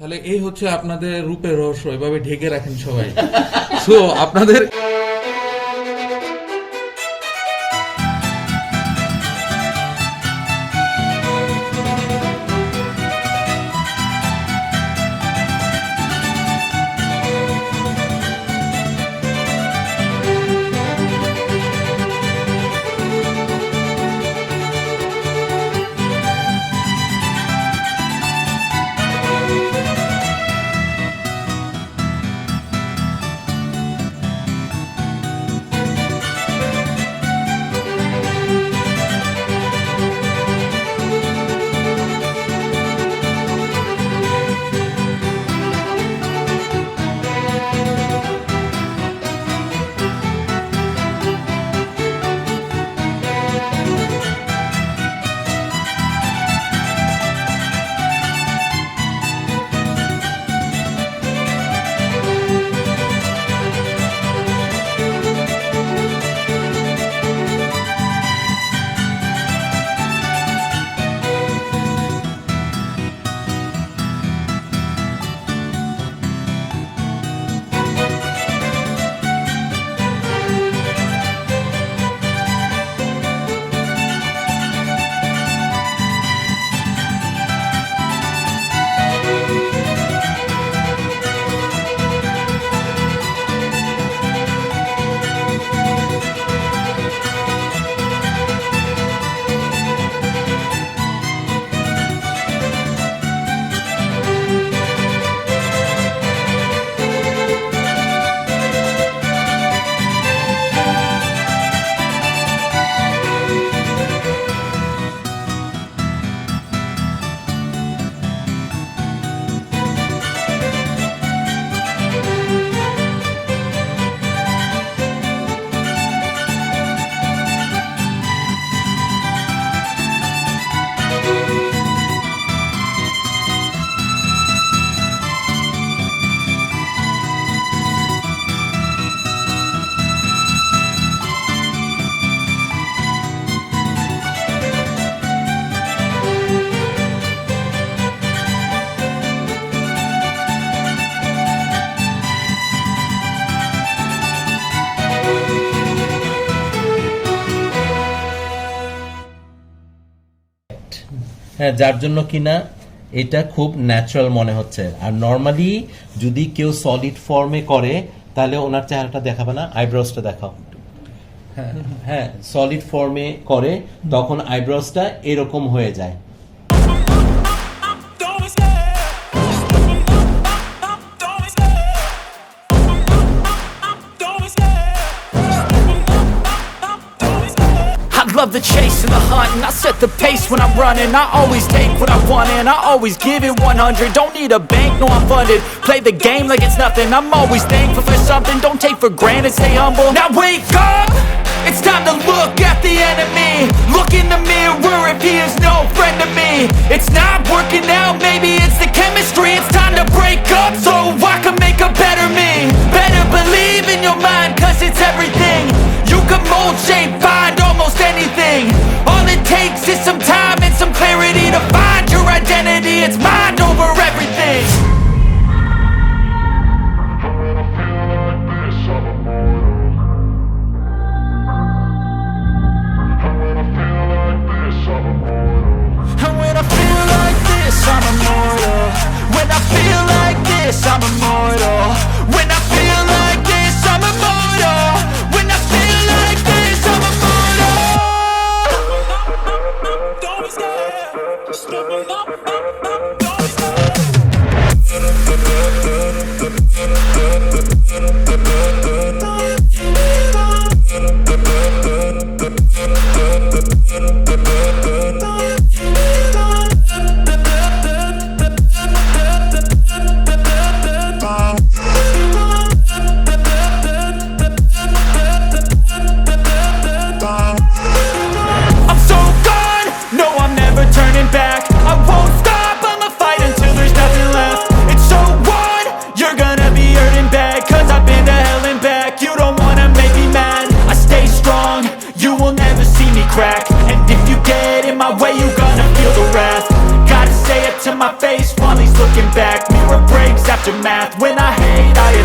তাহলে এই হচ্ছে আপনাদের রূপের রহস্য, এভাবে ঢেকে রাখেন সবাই। সো আপনাদের হ্যাঁ, যার জন্য কিনা এটা খুব ন্যাচারাল মনে হচ্ছে। আর নর্মালি যদি কেউ সলিড ফর্মে করে তাহলে ওনার চেহারাটা দেখাবে না, আইব্রোসটা দেখাও। হ্যাঁ, সলিড ফর্মে করে তখন আইব্রোসটা এরকম হয়ে যায়। Love the chase and the hunt, and I set the pace when I'm running. I always take what I want and I always give it 100. Don't need a bank, no I'm funded. Play the game like it's nothing. I'm always thankful for something. Don't take for granted, stay humble. Now wake up, it's time to look at the enemy. Look in the mirror if he is no friend to me. It's not working out, maybe it's the chemistry. It's time to break up so I can make a better me. Better believe in your mind, cause it's everything. You can mold, shape, find almost anything. All it takes is some time and some clarity to find your identity. It's mind over everything. And when I feel like this, I'm immortal. When I feel like this, I'm immortal. When I feel like this, I'm immortal. When I feel like this, I'm immortal. Don't be scared. Just level up, don't be scared. my way, you gonna feel the wrath. Gotta say it to my face while he's looking back. Mirror aftermath. When I hate, I